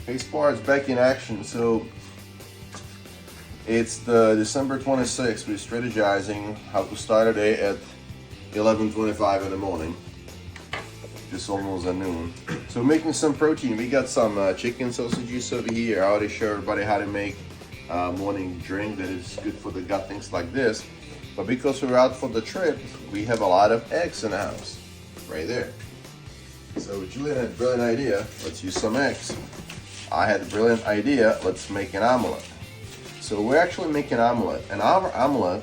Hey Sparts, back in action. So it's the December 26th. We're strategizing how to start a day at 11:25 in the morning. Just almost at noon. So making some protein. We got some chicken sausages over here. I already showed everybody how to make morning drink that is good for the gut, things like this. But because we're out for the trip, we have a lot of eggs in the house, right there. So Julian had a brilliant idea. Let's use some eggs. I had a brilliant idea. Let's make an omelette. So we're actually making an omelette, and our omelette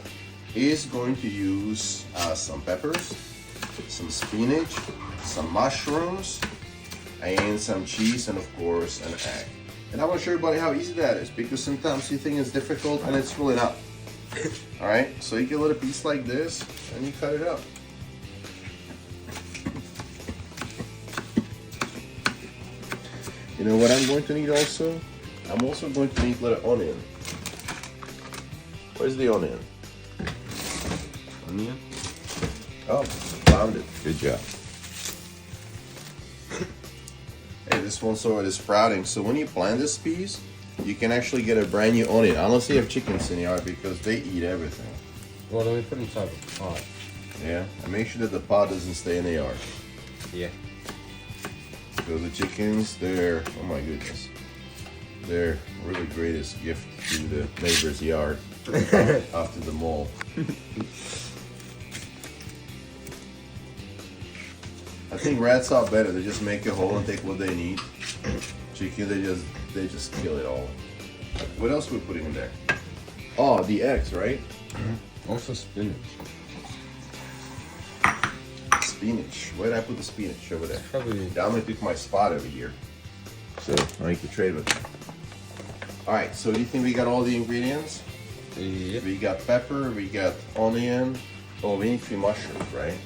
is going to use some peppers, some spinach, some mushrooms, and some cheese, and of course an egg. And I want to show everybody how easy that is, because sometimes you think it's difficult and it's really not. All right, so you get a little piece like this and you cut it up. You know what I'm going to need also? I'm also going to need a little onion. Where's the onion? Onion? Oh, found it. Good job. Hey, this one's already sprouting. So when you plant this piece, you can actually get a brand new onion, unless you have chickens in the yard, because they eat everything. Well, then we put it inside the pot. Yeah, and make sure that the pot doesn't stay in the yard. Yeah. Because the chickens, they're, oh my goodness, they're really greatest gift to the neighbor's yard after the mall. I think rats are better. They just make a hole and take what they need. Chicken, they just kill it all. What else are we putting in there? Oh, the eggs, right? Mm-hmm. Also spinach. Spinach. Where did I put the spinach? Over there. Probably. Yeah, I'm gonna pick my spot over here. So I need to trade with you. All right. So do you think we got all the ingredients? Yep. We got pepper. We got onion. Oh, we need 3 mushrooms, right?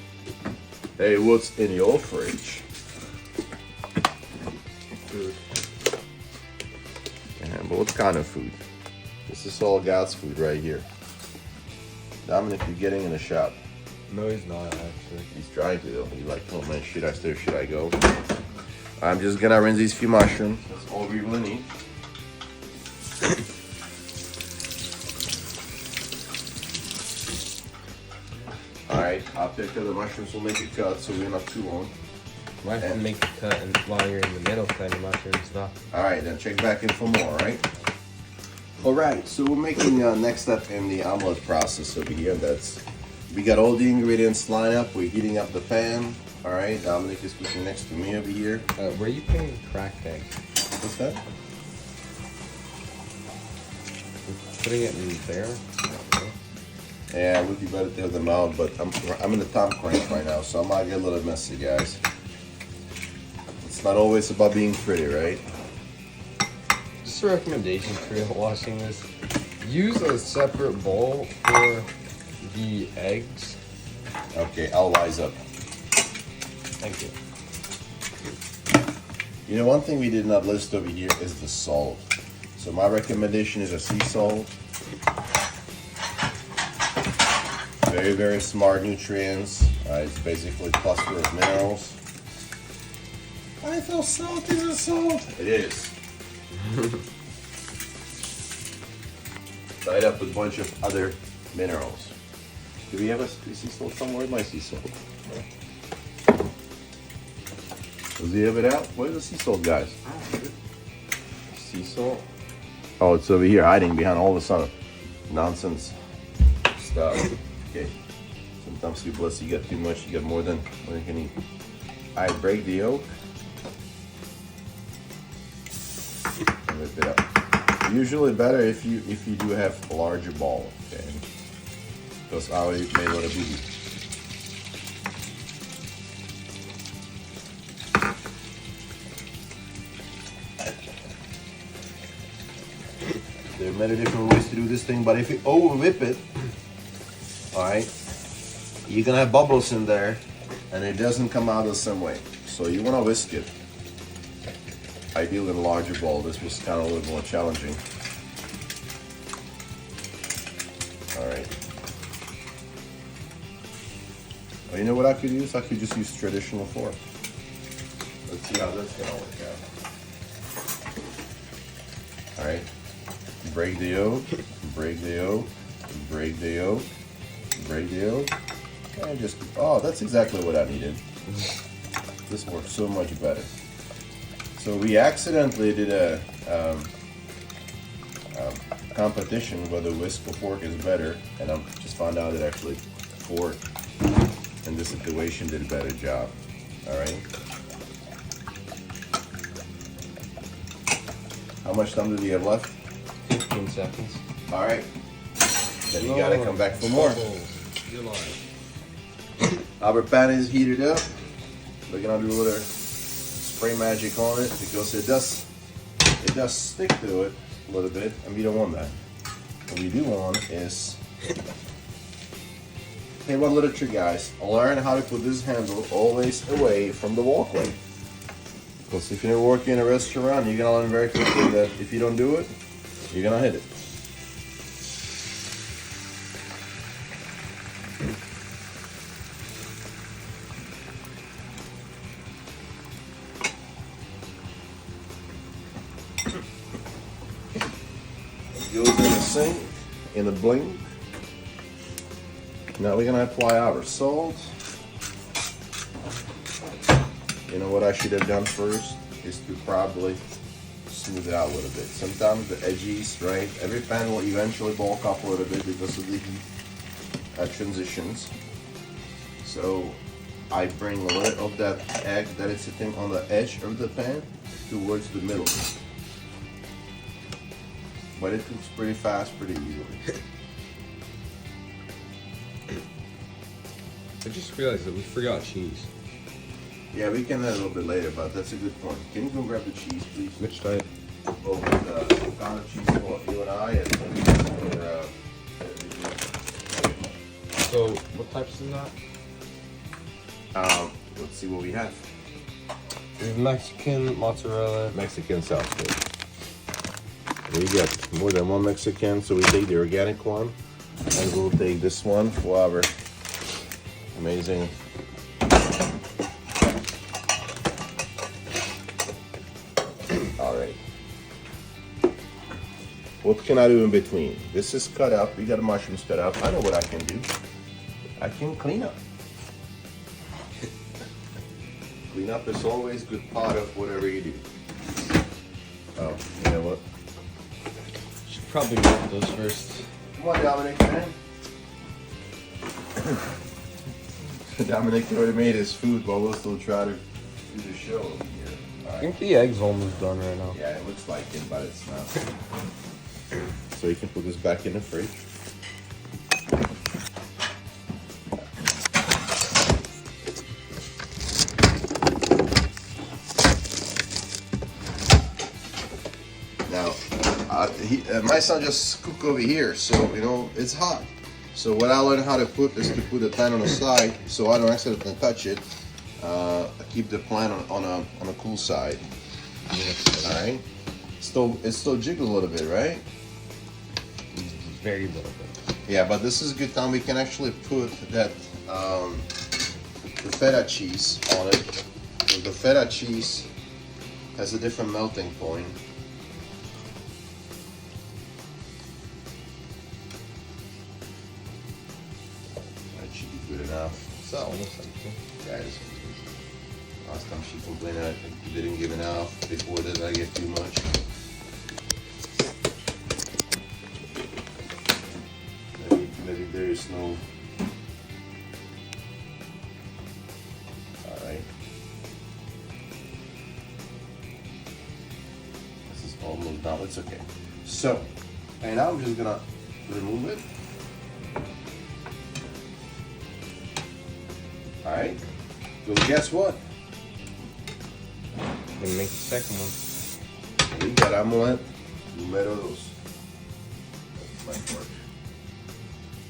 Hey, what's in your fridge? Food. Yeah, but what kind of food? This is all God's food right here. Dominic, you're getting in the shop. No, he's not actually. He's trying to though. He's like, oh man, should I stay or should I go? I'm just gonna rinse these few mushrooms. That's all we really need. Alright, after I cut the mushrooms, we'll make it cut so we're not too long. Might have to make the cut and while you're in the middle cutting mushrooms stuff. Alright, then check back in for more, alright? Alright, so we're making next step in the omelet process over here. That's, we got all the ingredients lined up. We're heating up the pan. Alright, Dominic is cooking next to me over here. Where are you putting cracked egg? What's that? Putting it in there? Yeah, it would be better to have them out, but I'm in a time crunch right now, so I might get a little messy, guys. It's not always about being pretty, right? Just a recommendation for you watching this. Use a separate bowl for the eggs. Okay, I'll wise up. Thank you. You know, one thing we did not list over here is the salt. So my recommendation is a sea salt. Very, very smart nutrients. It's basically a cluster of minerals. I feel salt is a salt. It is. Tied up with a bunch of other minerals. Do we have a sea salt somewhere? Where's my sea salt? Does he have it out? Where's the sea salt, guys? Sea salt? Oh, it's over here, hiding behind all this other nonsense stuff. Okay. Sometimes you bless, you get too much, you get more than you can eat. I break the yolk. And whip it up. Usually better if you do have a larger ball, okay? Because I already made a little bit. There are many different ways to do this thing, but if you over whip it, alright, you're gonna have bubbles in there and it doesn't come out the same way. So you wanna whisk it. Ideally in a larger bowl. This was kind of a little more challenging. Alright. Well, you know what I could use? I could just use traditional fork. Let's see how that's gonna work out. All right. Break the yolk, break the yolk, break the yolk, break the yolk, and just, oh, that's exactly what I needed. This works so much better. So we accidentally did a competition whether whisk or fork is better, and I just found out that actually fork in this situation did a better job. All right. How much time do we have left? 15 seconds. All right. Then you gotta come back for more. You're lying. Our pan is heated up. We're gonna do a little spray magic on it because it does stick to it a little bit, and we don't want that. What we do want is, hey, one little trick, guys. Learn how to put this handle always away from the walkway. Because if you're working in a restaurant, you're gonna learn very quickly that if you don't do it, you're gonna hit it. It goes in the sink in a blink. Now we're gonna apply our salt. You know what I should have done first is to probably smooth it out a little bit. Sometimes the edges, right? Every pan will eventually bulk up a little bit because of the heat transitions. So I bring a little of that egg that is sitting on the edge of the pan towards the middle. But it cooks pretty fast, pretty easily. I just realized that we forgot cheese. Yeah, we can add a little bit later, but that's a good point. Can you go grab the cheese, please? Which type? Oh, with the pound of cheese for you and I, and for, So, what types is that? let's see what we have. We have Mexican, mozzarella. Mexican salsa. We got more than one Mexican, so we take the organic one, and we'll take this one for our amazing. All right. What can I do in between? This is cut up. We got the mushrooms cut up. I know what I can do. I can clean up. Clean up is always a good part of whatever you do. Oh, you know what? Should probably make those first. Come on, Dominic, man. Dominic already made his food, but we'll still try to do the show over here. All I right. think the egg's almost done right now. Yeah, it looks like it, but it's not. So you can put this back in the fridge. Now, my son just cooked over here, so you know it's hot. So what I learned how to put is to put the pan on the side, so I don't accidentally touch it. I keep the pan on a cool side. All right. It still jiggles a little bit, right? Very little bit. Yeah, but this is a good time we can actually put that the feta cheese on it. So the feta cheese has a different melting point. That should be good enough. Is that almost empty? Yeah, it is. Last time she complained that I didn't give enough. Before that, I gave too much. Maybe there is no. All right. This is almost done. It's okay. So, and now I'm just gonna remove it. All right. So guess what? Gonna make the second one. We got omelette numero dos. That's my part.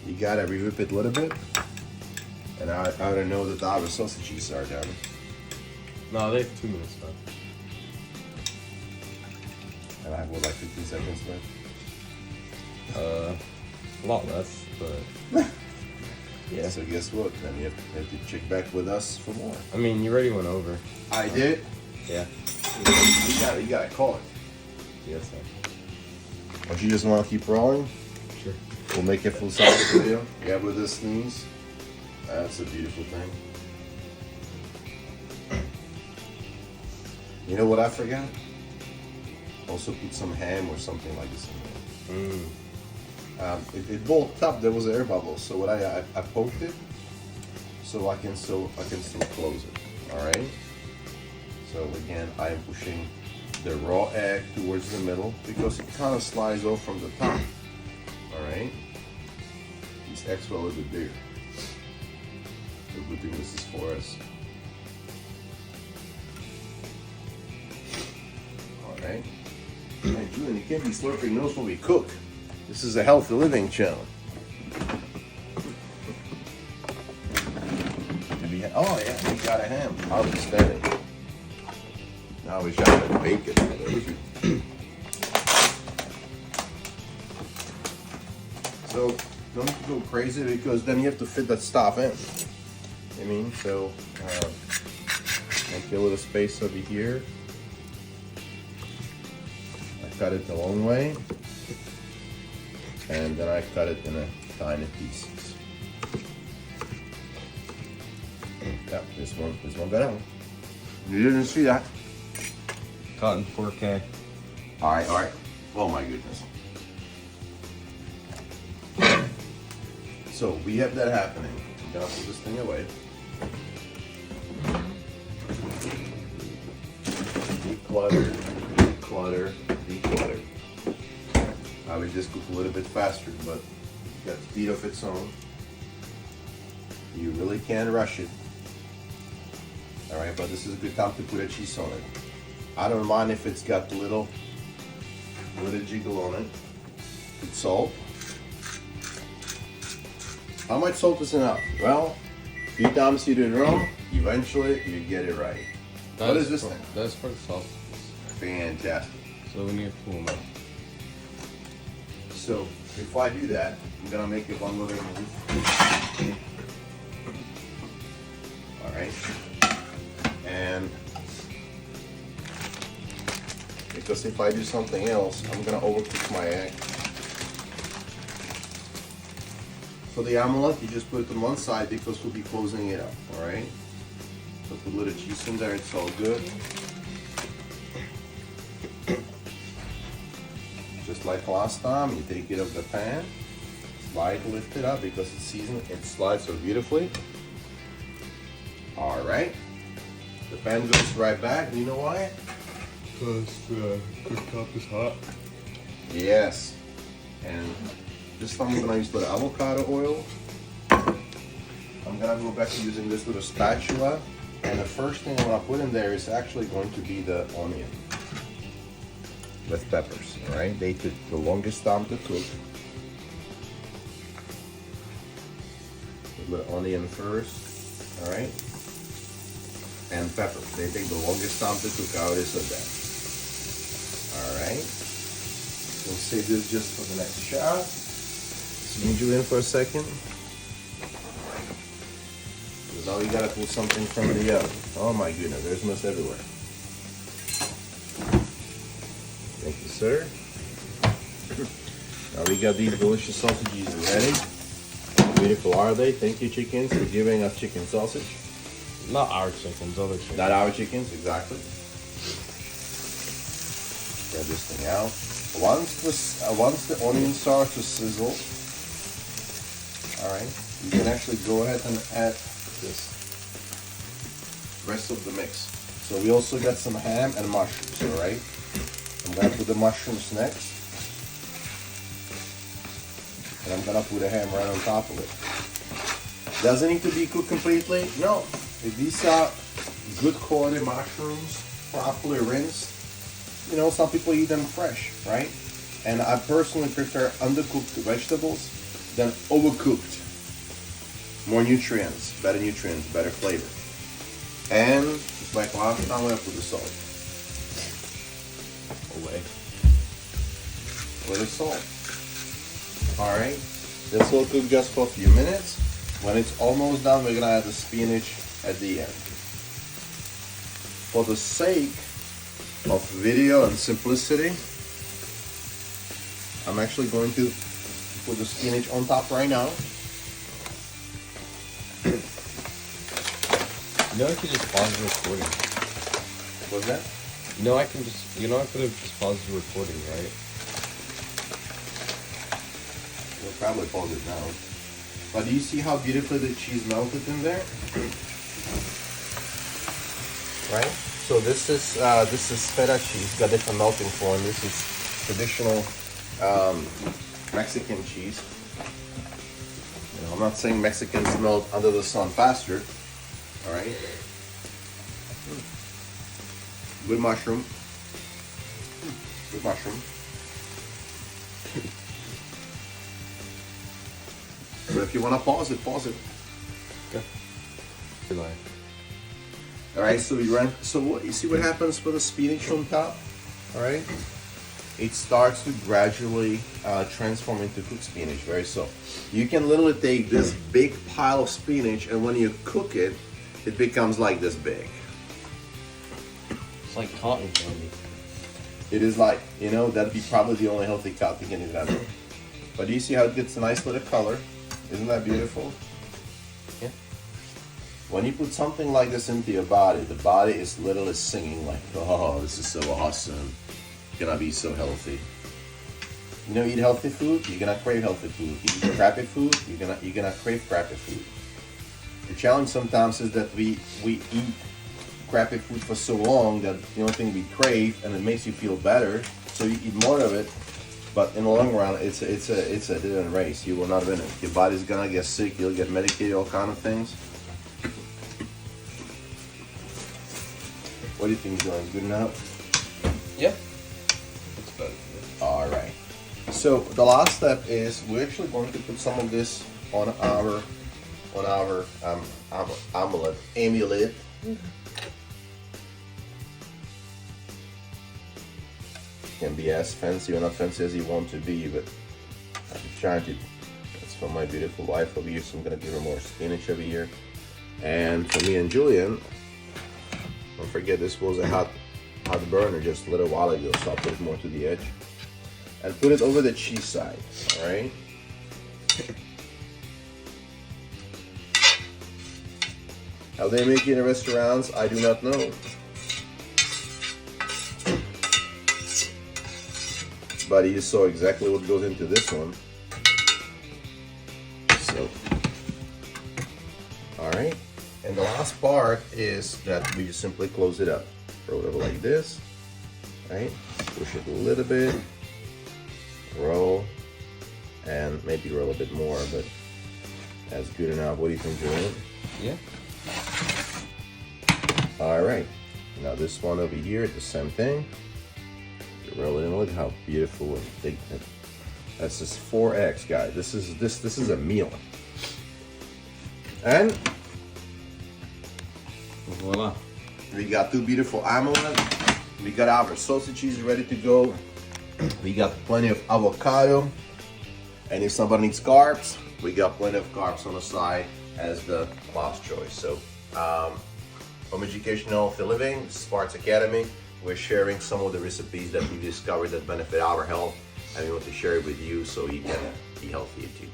You gotta re-whip it a little bit. And I already know that our sausages are done. No, they have 2 minutes left. And I have what, like 15 seconds left? A lot less, but Yeah, so guess what? Then you have to check back with us for more. I mean, you already went over. I did? Yeah. You gotta call it. Yes, sir. Or you just want to keep rolling? Sure. We'll make a full size video. Yeah, with the sneeze. That's a beautiful thing. You know what I forgot? Also put some ham or something like this in there. It bulked up. There was air bubbles. So what I poked it, so I can still close it. All right. So again, I am pushing the raw egg towards the middle because it kind of slides off from the top. All right. These eggs were a little bit bigger. The good thing this is for us. All right. Hey, Julian, you can't be slurping nose when we cook. This is a healthy living channel. Oh yeah, we got a ham. Outstanding. Now we got the bacon. So don't go crazy because then you have to fit that stuff in. I mean, so make a little space over here. I cut it the long way, and then I cut it in a tiny pieces. Yep, this one got out. You didn't see that. Caught in 4K. All right. Oh my goodness. So we have that happening. I'm gonna put this thing away. Declutter, declutter, declutter. I would just cook a little bit faster, but it's got speed of its own. You really can't rush it. All right, but this is a good time to put a cheese on it. I don't mind if it's got a little jiggle on it. With salt. How much salt is enough? Well, a few times you do it wrong, eventually you get it right. What is this thing? That's for the sauce. Fantastic. So we need to pull them out. So if I do that, I'm gonna make it one more move. All right. And because if I do something else, I'm gonna overcook my egg. For the omelette, you just put it on one side because we'll be closing it up, all right? So put a little cheese in there, it's all good. Just like last time, you take it off the pan, slide, lift it up because it's seasoned, it slides so beautifully. All right. The pan goes right back. You know why? Because the cooktop is hot. Yes. And this time I'm gonna use the avocado oil. I'm gonna go back to using this little spatula. And the first thing I'm gonna put in there is actually going to be the onion with peppers. All right. They took the longest time to cook. Put the onion first. All right. And pepper. They take the longest time to cook. I already said that. Alright. We'll save this just for the next shot. Squeeze you in for a second. Because now you gotta pull something from the oven. Oh my goodness, there's mess everywhere. Thank you, sir. Now we got these delicious sausages ready. How beautiful are they? Thank you, chickens, for giving us chicken sausage. Not our chickens, other chickens. Not our chickens, exactly. Get this thing out. Once the onion starts to sizzle, all right, you can actually go ahead and add this rest of the mix. So we also got some ham and mushrooms, all right. I'm gonna put the mushrooms next, and I'm gonna put the ham right on top of it. Doesn't need to be cooked completely. No. If these are good quality mushrooms, properly rinsed, you know, some people eat them fresh, right? And I personally prefer undercooked vegetables than overcooked. More nutrients, better flavor. And just like last time, I'm gonna put the salt. Away. A little salt. All right. This will cook just for a few minutes. When it's almost done, we're gonna add the spinach at the end. For the sake of video and simplicity, I'm actually going to put the spinach on top right now. You know, I could just pause the recording. What's that? You know, I could have just paused the recording, right? We'll probably pause it now. But do you see how beautifully the cheese melted in there? Right? So this is feta cheese, got different melting point. This is traditional Mexican cheese. You know, I'm not saying Mexicans melt under the sun faster. All right. Good mushroom. Good mushroom. So if you want to pause it, pause it. Okay. Goodbye. All right. So you see what happens with the spinach on top? All right. It starts to gradually transform into cooked spinach. Right. So you can literally take this big pile of spinach, and when you cook it, it becomes like this big. It's like cotton candy. It is like, you know, that'd be probably the only healthy cotton candy that I know. But do you see how it gets a nice little color? Isn't that beautiful? Yeah. When you put something like this into your body, the body is literally singing like, oh, this is so awesome. Gonna be so healthy. You know, eat healthy food, you're gonna crave healthy food. You eat crappy food, you're gonna crave crappy food. The challenge sometimes is that we eat crappy food for so long that the only thing we crave, and it makes you feel better, so you eat more of it. But in the long run, it's a dead end race. You will not win it. Your body's gonna get sick. You'll get medicated, all kind of things. What do you think, John? Good enough? Yeah. That's better. All right. So the last step is we're actually going to put some of this on our omelette. Can be as fancy or not fancy as you want to be, but I'm trying to. That's for my beautiful wife over here, so I'm gonna give her more spinach over here. And for me and Julian, don't forget this was a hot burner just a little while ago, so I'll put it more to the edge and put it over the cheese side. All right. How they make it in restaurants, I do not know. But you saw exactly what goes into this one. So, all right. And the last part is that we just simply close it up. Roll it over like this, right? Push it a little bit, roll, and maybe roll a bit more, but that's good enough. What do you think, Julian? Yeah. All right. Now this one over here, the same thing. Roll it in. Look how beautiful and big. That's just 4 eggs, guys. This is a meal. And voila. We got 2 beautiful omelets. We got our sausages ready to go. We got plenty of avocado. And if somebody needs carbs, we got plenty of carbs on the side as the last choice. So, Home Educational for Living, SpartsAcademy. We're sharing some of the recipes that we discovered that benefit our health, and we want to share it with you so you can be healthy too.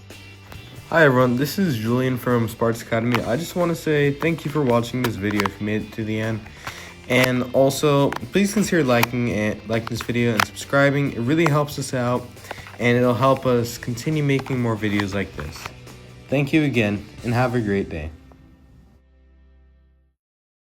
Hi everyone, this is Julian from SpartsAcademy. I just want to say thank you for watching this video if you made it to the end. And also, please consider liking this video and subscribing. It really helps us out, and it'll help us continue making more videos like this. Thank you again, and have a great day.